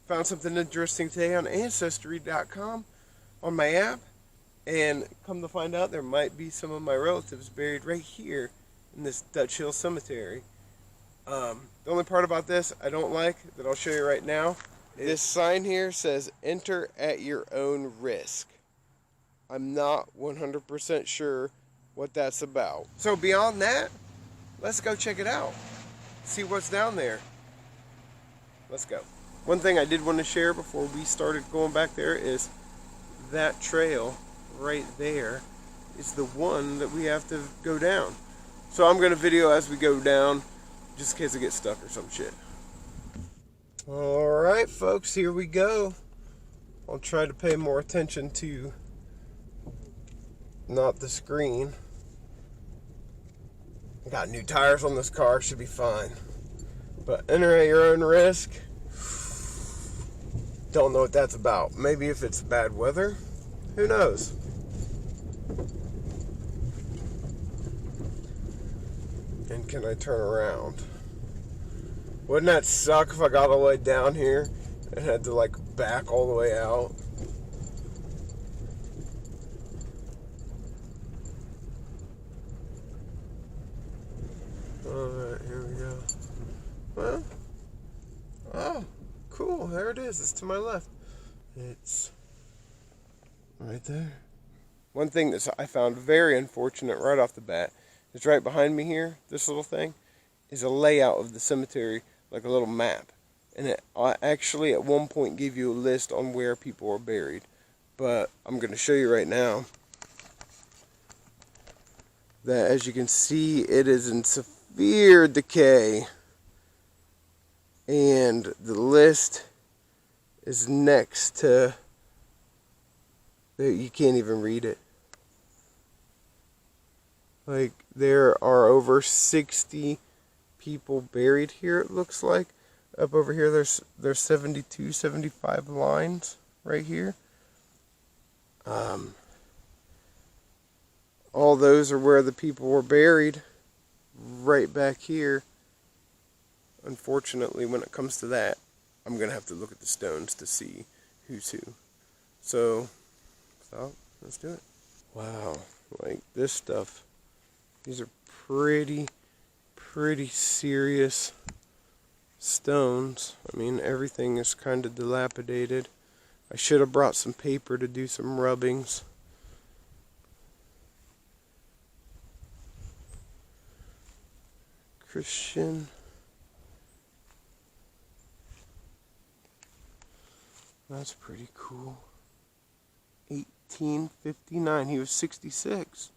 Found something interesting today on Ancestry.com on my app, and come to find out there might be some of my relatives buried right here in this Dutch Hill Cemetery. The only part about this I don't like that I'll show you right now, this sign here says enter at your own risk. I'm not 100% sure what that's about. So beyond that, let's go check it out. See what's down there. Let's go. One thing I did want to share before we started going back there is that trail right there is the one that we have to go down. So I'm going to video as we go down, just in case I get stuck or some shit. Alright folks, here we go. I'll try to pay more attention to not the screen. Got new tires on this car, should be fine. But enter at your own risk. Don't know what that's about. Maybe if it's bad weather, who knows? And can I turn around? Wouldn't that suck if I got all the way down here and had to like back all the way out? Alright, here we go. Well, oh, cool, there it is. It's to my left. It's right there. One thing that I found very unfortunate right off the bat is right behind me here, this little thing, is a layout of the cemetery, like a little map. And it actually at one point gave you a list on where people are buried. But I'm going to show you right now that, as you can see, it is in severe decay. And the list is next to, you can't even read it. Like, there are over 60 people buried here, it looks like. Up over here, there's 72, 75 lines right here. All those are where the people were buried, right back here. Unfortunately, when it comes to that, I'm going to have to look at the stones to see who's who. So let's do it. Wow, like this stuff, these are pretty serious stones. I mean, everything is kind of dilapidated. I should have brought some paper to do some rubbings. Christian. That's pretty cool. 1859. He was 66.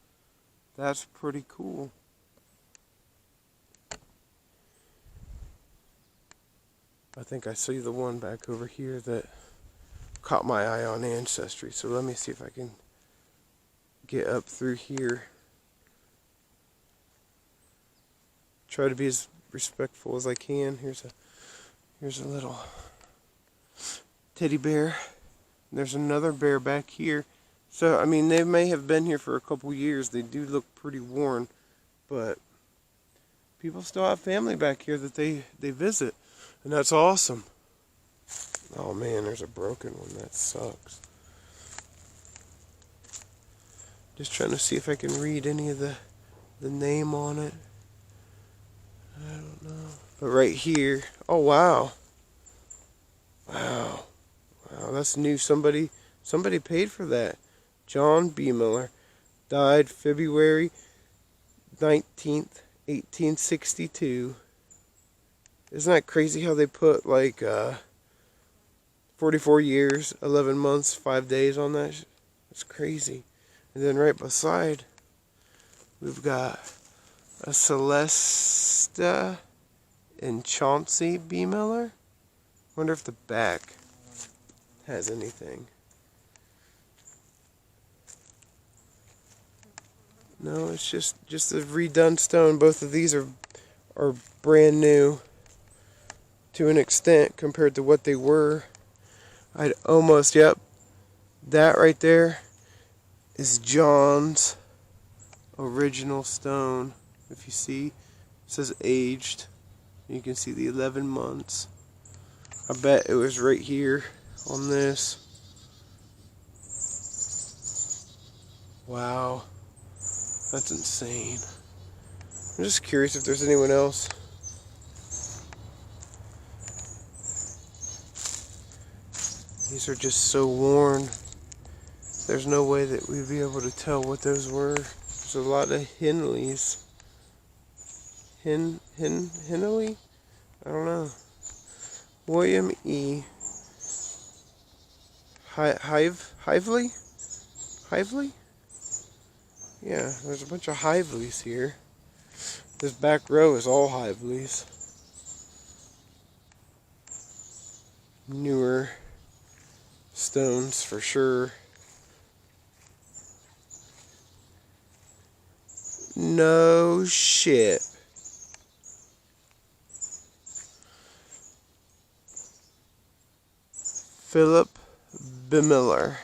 That's pretty cool. I think I see the one back over here that caught my eye on Ancestry. So let me see if I can get up through here. Try to be as respectful as I can. Here's a little teddy bear. There's another bear back here. So, I mean, they may have been here for a couple years. They do look pretty worn, but people still have family back here that they visit, and that's awesome. Oh man, there's a broken one. That sucks. Just trying to see if I can read any of the name on it. I don't know. But right here, oh wow. Wow, that's new. Somebody paid for that. John Bemiller died February 19th, 1862. Isn't that crazy how they put like 44 years, 11 months, 5 days on that? It's crazy. And then right beside, we've got a Celesta and Chauncey Bemiller. Wonder if the back has anything. No, it's just a redone stone. Both of these are brand new to an extent compared to what they were. I'd almost, yep, that right there is John's original stone. If you see, it says aged. You can see the 11 months. I bet it was right here on this. Wow, that's insane. I'm just curious if there's anyone else. These are just so worn. There's no way that we'd be able to tell what those were. There's a lot of Henleys. Henley? I don't know. William E. Hively? Hively? Yeah, there's a bunch of Hiveleys here. This back row is all Hiveleys. Newer stones for sure. No shit. Philip Bemiller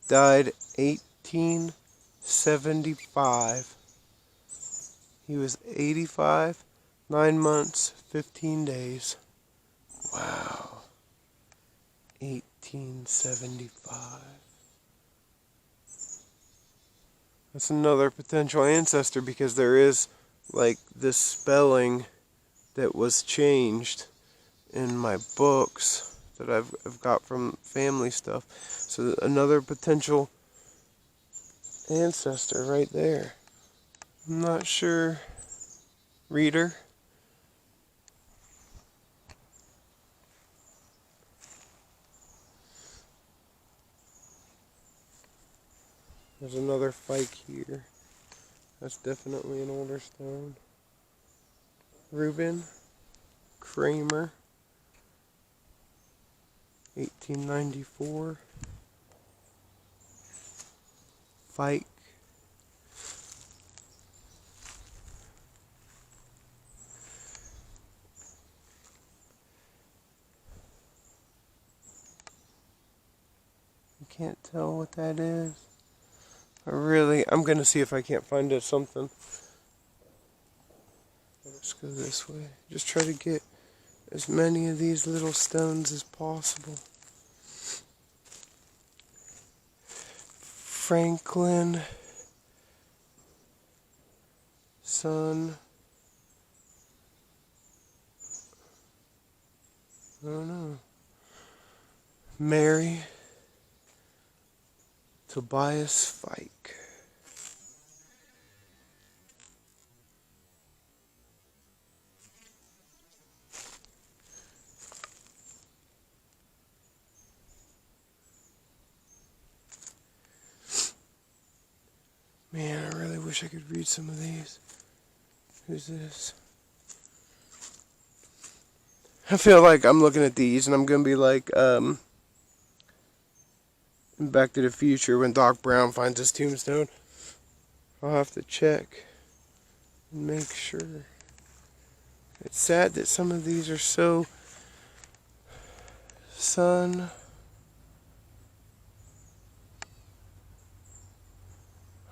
died 1875. He was 85, 9 months, 15 days. Wow. 1875. That's another potential ancestor because there is like this spelling that was changed in my books that I've got from family stuff. So another potential ancestor right there. I'm not sure. Reader. There's another Fike here. That's definitely an older stone. Reuben Kramer, 1894. Fike. You can't tell what that is. I'm gonna see if I can't find something. Let's go this way. Just try to get as many of these little stones as possible. Franklin, son. I don't know. Mary, Tobias Fike. Man, I really wish I could read some of these. Who's this? I feel like I'm looking at these and I'm gonna be like, in Back to the Future when Doc Brown finds his tombstone. I'll have to check and make sure. It's sad that some of these are so... Son...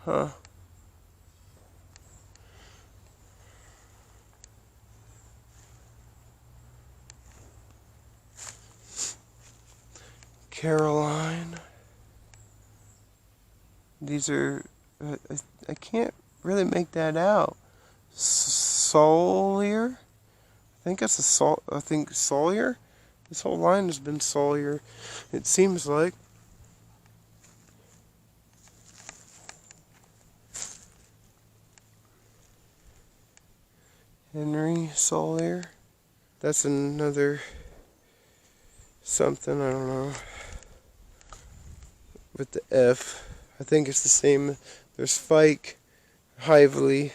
Huh. Caroline. These are... I can't really make that out. Sawyer? I think it's Sawyer? This whole line has been Sawyer. It seems like. Henry Sawyer. That's another something, I don't know. With the F. I think it's the same. There's Fike, Hively,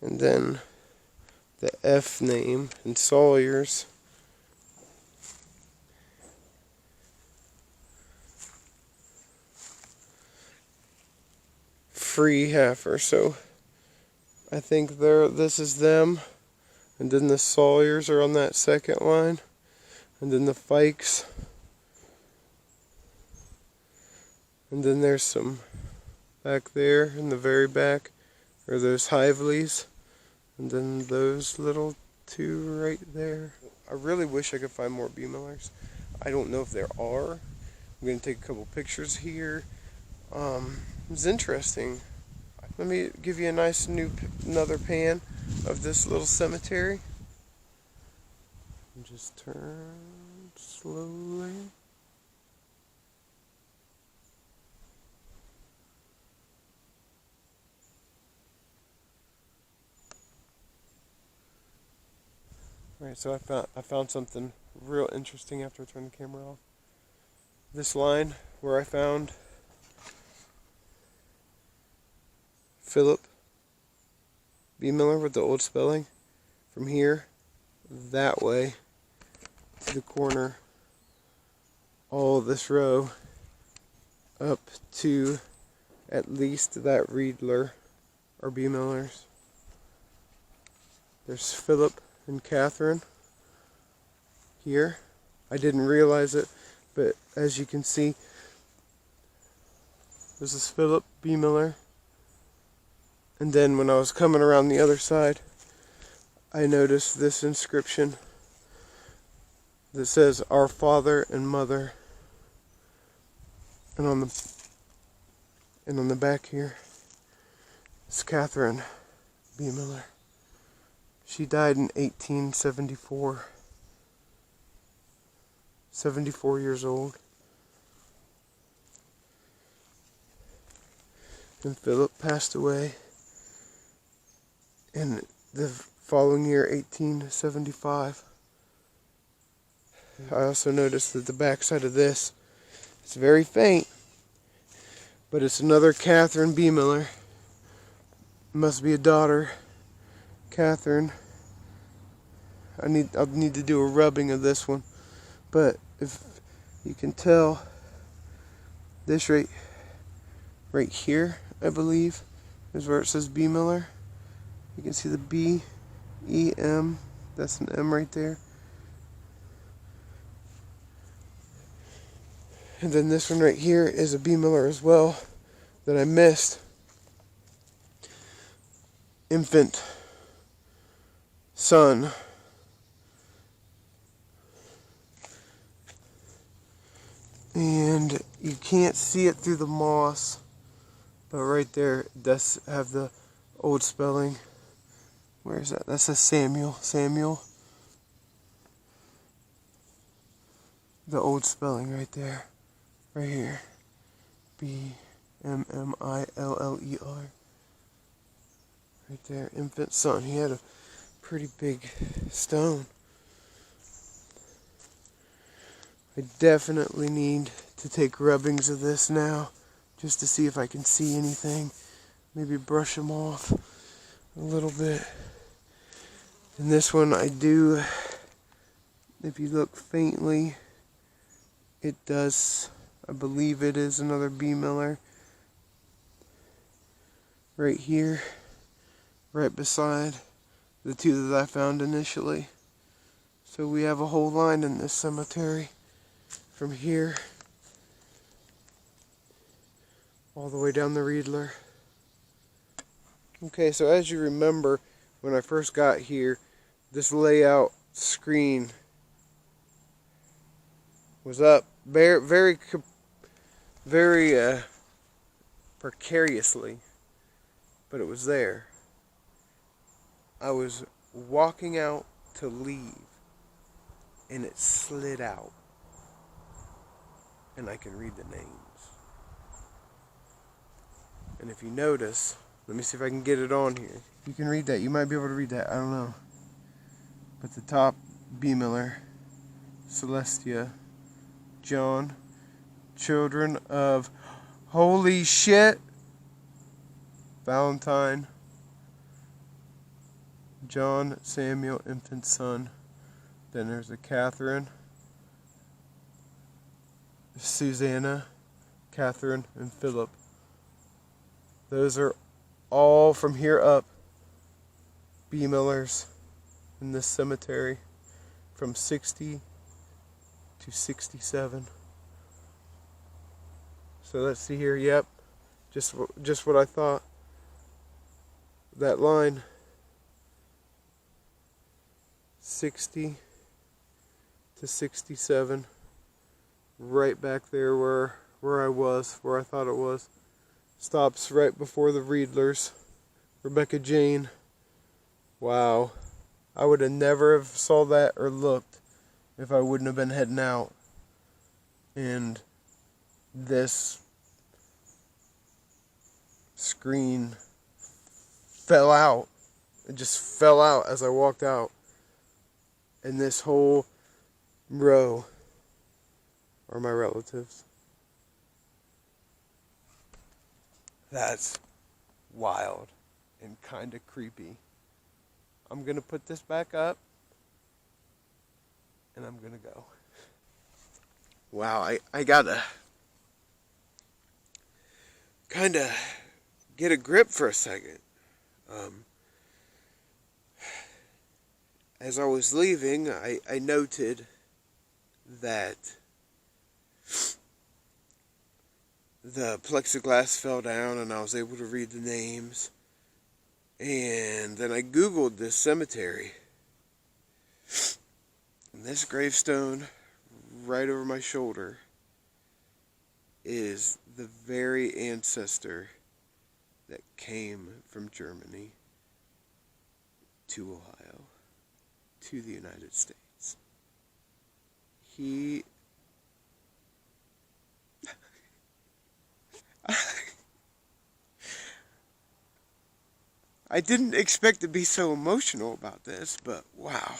and then the F name, and Sawyer's. Free heifer, so I think this is them, and then the Sawyers are on that second line, and then the Fikes, and then there's some back there in the very back are those Hiveleys, and then those little two right there. I really wish I could find more Bemillers. I don't know if there are. I'm going to take a couple pictures here. It's interesting. Let me give you a nice another pan of this little cemetery. And just turn slowly. Alright, so I found something real interesting after I turned the camera off. This line where I found Philip Bemiller with the old spelling, from here that way to the corner, all this row up to at least that Riedler or Bemillers. There's Philip and Catherine here. I didn't realize it, but as you can see, this is Philip Bemiller. And then when I was coming around the other side, I noticed this inscription that says "Our Father and Mother," and on the back here is Catherine Bemiller. She died in 1874. 74 years old. And Philip passed away in the following year, 1875. I also noticed that the backside of this is very faint, but it's another Catherine Bemiller. Must be a daughter, Catherine. I'll need to do a rubbing of this one, but if you can tell, this right here, I believe, is where it says Bemiller. You can see the B-E-M. That's an M right there. And then this one right here is a Bemiller as well that I missed. Infant son. And you can't see it through the moss, but right there it does have the old spelling. Where is that? That says Samuel. Samuel. The old spelling right there. Right here. B-M-M-I-L-L-E-R. Right there. Infant son. He had a pretty big stone. I definitely need to take rubbings of this now, just to see if I can see anything. Maybe brush them off a little bit. And this one I do, if you look faintly, it does, I believe it is another Bemiller. Right here, right beside the two that I found initially. So we have a whole line in this cemetery. From here all the way down the Riedler. Okay, so as you remember, when I first got here, this layout screen was up very precariously, but it was there. I was walking out to leave, and it slid out. And I can read the names. And if you notice, let me see if I can get it on here. You can read that. You might be able to read that. I don't know. But the top, Bemiller, Celestia, John, children of holy shit, Valentine, John, Samuel, infant son. Then there's a Catherine, Susanna, Catherine, and Philip. Those are all from here up Bemillers in this cemetery from 60 to 67. So let's see here. Yep, just what I thought. That line 60 to 67. Right back there where I thought it was. Stops right before the Riedlers. Rebecca Jane. Wow. I would have never have saw that or looked if I wouldn't have been heading out. And this screen fell out. It just fell out as I walked out. And this whole row are my relatives. That's wild and kind of creepy. I'm going to put this back up and I'm going to go. Wow, I gotta kind of get a grip for a second. As I was leaving, I noted that the plexiglass fell down and I was able to read the names. And then I Googled this cemetery. And this gravestone right over my shoulder is the very ancestor that came from Germany to Ohio, to the United States. He I didn't expect to be so emotional about this, but wow.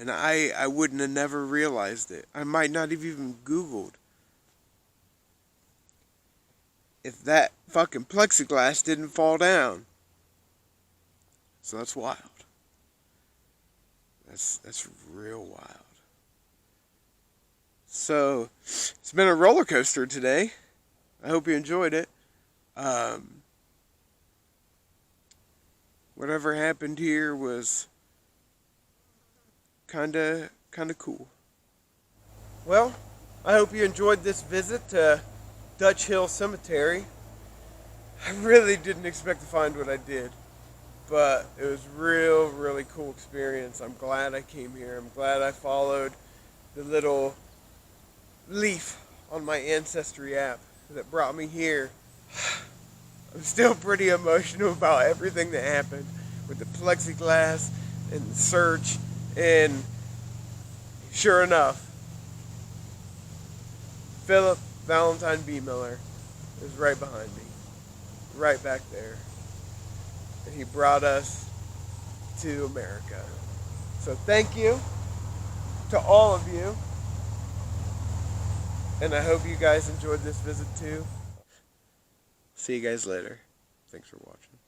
And I wouldn't have never realized it. I might not have even Googled if that fucking plexiglass didn't fall down. So that's wild. That's real wild. So, it's been a roller coaster today. I hope you enjoyed it. Whatever happened here was kinda cool. Well, I hope you enjoyed this visit to Dutch Hill Cemetery. I really didn't expect to find what I did, but it was really cool experience. I'm glad I came here. I'm glad I followed the little leaf on my Ancestry app that brought me here. I'm still pretty emotional about everything that happened with the plexiglass and the search, and sure enough, Philip Valentine Bemiller is right behind me, right back there, and he brought us to America. So thank you to all of you, and I hope you guys enjoyed this visit too. See you guys later. Thanks for watching.